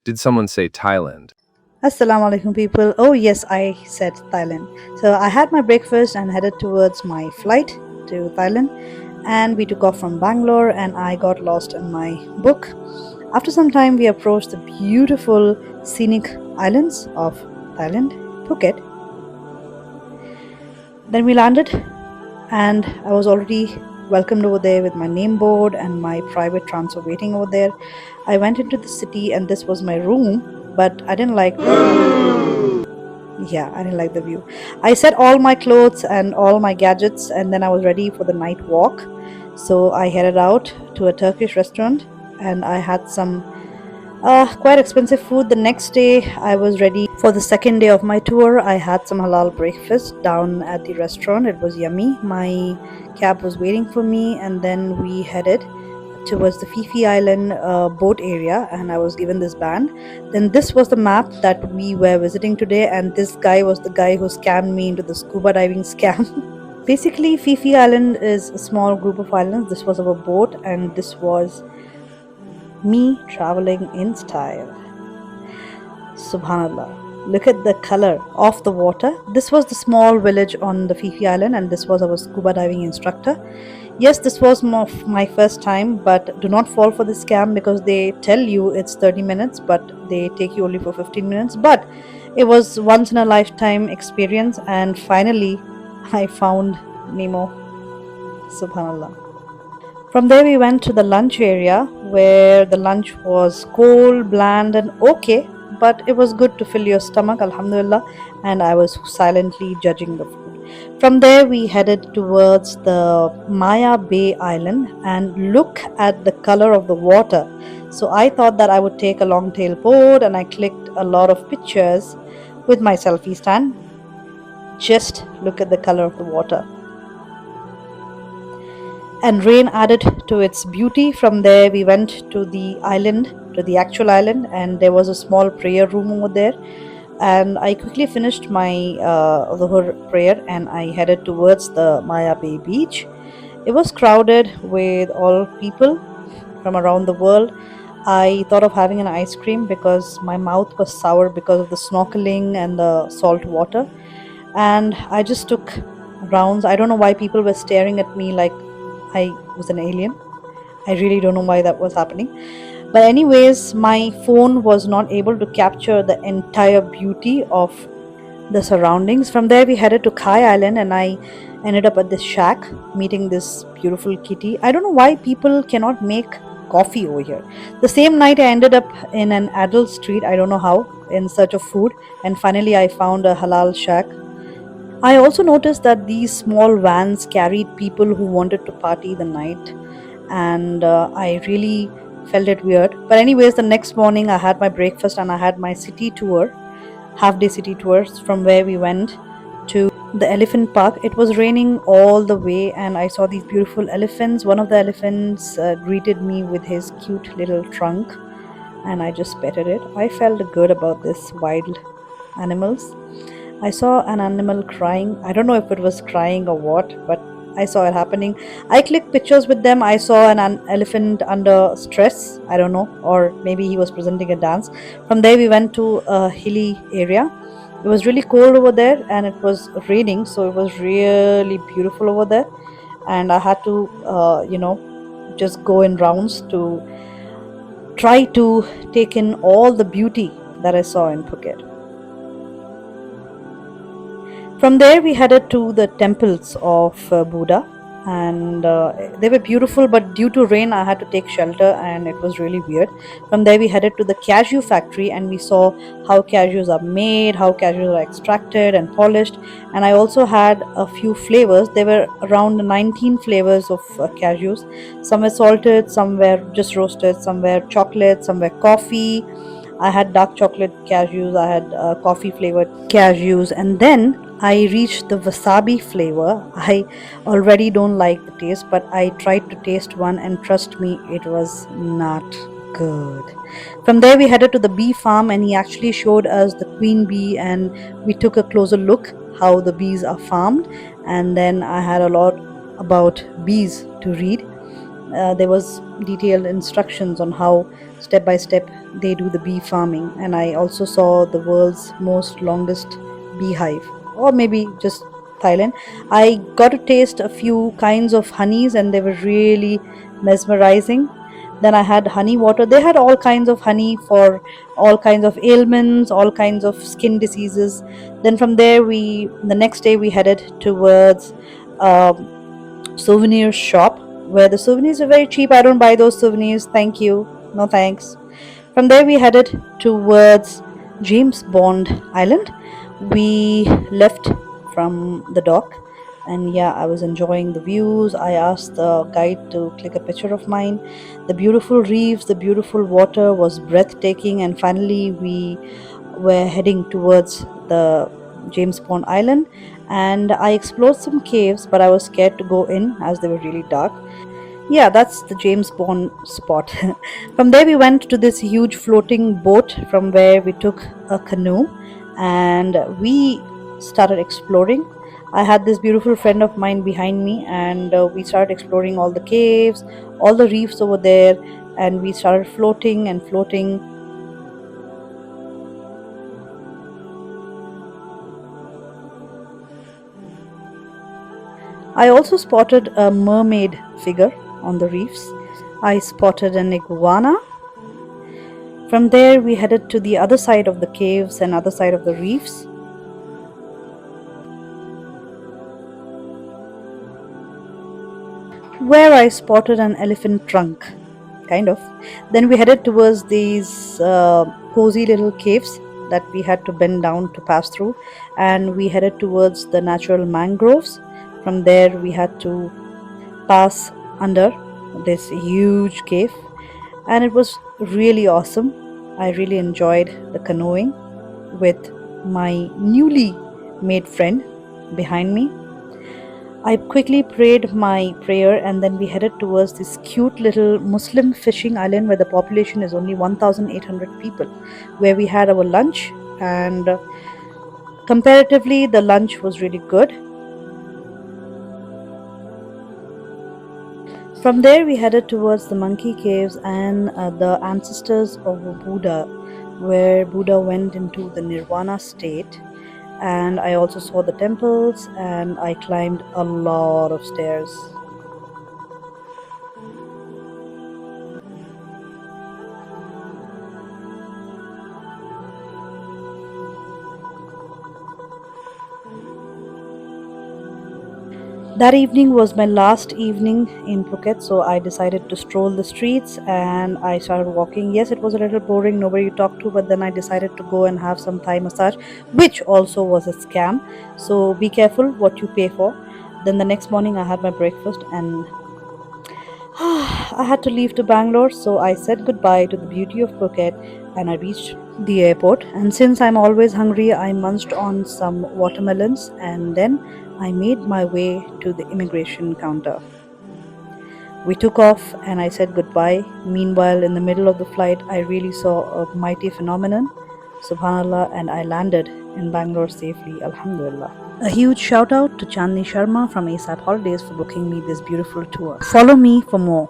Did someone say Thailand? Assalaamualaikum, people. Oh, yes, I said Thailand. So I had my breakfast and headed towards my flight to Thailand. And we took off from Bangalore, and I got lost in my book. After some time, we approached the beautiful scenic islands of Thailand, Phuket. Then we landed, and I was already welcomed over there with my name board and my private transfer waiting over there. I went into the city, and this was my room, but I didn't like yeah, I didn't like the view. I set all my clothes and all my gadgets, and then I was ready for the night walk. So I headed out to a Turkish restaurant, and I had some quite expensive food. The next day, I was ready for the second day of my tour. I had some halal breakfast down at the restaurant. It was yummy. My cab was waiting for me, and then we headed towards the Fifi Island boat area, and I was given this band. Then this was the map that we were visiting today, and this guy was the guy who scammed me into the scuba diving scam. Basically, Fifi Island is a small group of islands. This was our boat, and this was me traveling in style. Subhanallah. Look at the color of the water. This was the small village on the Fifi Island, and this was our scuba diving instructor. Yes, this was my first time, but do not fall for the scam because they tell you it's 30 minutes, but they take you only for 15 minutes. But it was once in a lifetime experience, and finally, I found Nemo. Subhanallah. From there, we went to the lunch area where the lunch was cold, bland, and okay, but it was good to fill your stomach, Alhamdulillah, and I was silently judging the food. From there, we headed towards the Maya Bay Island and look at the color of the water. So I thought that I would take a long tail boat, and I clicked a lot of pictures with my selfie stand. Just look at the color of the water, and rain added to its beauty. From there, we went to the island, to the actual island, and there was a small prayer room over there. And I quickly finished my Dhuhr prayer, and I headed towards the Maya Bay beach. It was crowded with all people from around the world. I thought of having an ice cream because my mouth was sour because of the snorkeling and the salt water. And I just took rounds. I don't know why people were staring at me like I was an alien. I really don't know why that was happening. But, anyways, my phone was not able to capture the entire beauty of the surroundings. From there, we headed to Kai Island, and I ended up at this shack meeting this beautiful kitty. I don't know why people cannot make coffee over here. The same night, I ended up in an adult street, I don't know how, in search of food, and finally, I found a halal shack. I also noticed that these small vans carried people who wanted to party the night, and I really felt it weird. But, anyways, the next morning I had my breakfast and I had my city tour, half day city tours, from where we went to the elephant park. It was raining all the way, and I saw these beautiful elephants. One of the elephants greeted me with his cute little trunk, and I just petted it. I felt good about this wild animals. I saw an animal crying. I don't know if it was crying or what, but I saw it happening. I clicked pictures with them. I saw an elephant under stress. I don't know, or maybe he was presenting a dance. From there, we went to a hilly area. It was really cold over there, and it was raining, so it was really beautiful over there. And I had to, just go in rounds to try to take in all the beauty that I saw in Phuket. From there, we headed to the temples of Buddha, and they were beautiful, but due to rain, I had to take shelter, and it was really weird. From there, we headed to the cashew factory, and we saw how cashews are made, how cashews are extracted and polished. And I also had a few flavors. There were around 19 flavors of cashews. Some were salted, some were just roasted, some were chocolate, some were coffee. I had dark chocolate cashews, I had coffee flavored cashews, and then I reached the wasabi flavor. I already don't like the taste, but I tried to taste one, and trust me, it was not good. From there, we headed to the bee farm, and he actually showed us the queen bee, and we took a closer look how the bees are farmed. And then I had a lot about bees to read. There was detailed instructions on how step by step they do the bee farming, and I also saw the world's most longest beehive, or maybe just Thailand. I got to taste a few kinds of honeys, and they were really mesmerizing. Then I had honey water. They had all kinds of honey for all kinds of ailments, all kinds of skin diseases. Then from there, the next day we headed towards um, souvenir shop where the souvenirs are very cheap. I don't buy those souvenirs. Thank you. No thanks. From there, we headed towards James Bond Island. We left from the dock, and yeah, I was enjoying the views. I asked the guide to click a picture of mine. The beautiful reefs, the beautiful water was breathtaking, and finally, we were heading towards the James Bond Island. And I explored some caves, but I was scared to go in as they were really dark. Yeah, that's the James Bond spot. From there, we went to this huge floating boat from where we took a canoe and we started exploring. I had this beautiful friend of mine behind me, and we started exploring all the caves, all the reefs over there, and we started floating and floating. I also spotted a mermaid figure on the reefs. I spotted an iguana. From there, we headed to the other side of the caves and other side of the reefs, where I spotted an elephant trunk, kind of. Then we headed towards these cozy little caves that we had to bend down to pass through, and we headed towards the natural mangroves. From there, we had to pass under this huge cave, and it was really awesome. I really enjoyed the canoeing with my newly made friend behind me. I quickly prayed my prayer, and then we headed towards this cute little Muslim fishing island where the population is only 1,800 people, where we had our lunch, and comparatively, the lunch was really good. From there, we headed towards the monkey caves and the ancestors of Buddha, where Buddha went into the nirvana state. And I also saw the temples, and I climbed a lot of stairs. That evening was my last evening in Phuket, so I decided to stroll the streets and I started walking. Yes, it was a little boring, nobody to talk to, but then I decided to go and have some Thai massage, which also was a scam. So be careful what you pay for. Then the next morning, I had my breakfast and I had to leave to Bangalore, so I said goodbye to the beauty of Phuket and I reached the airport. And since I'm always hungry, I munched on some watermelons and then I made my way to the immigration counter. We took off and I said goodbye. Meanwhile, in the middle of the flight, I really saw a mighty phenomenon. Subhanallah, and I landed in Bangalore safely. Alhamdulillah. A huge shout out to Chandni Sharma from ASAP Holidays for booking me this beautiful tour. Follow me for more.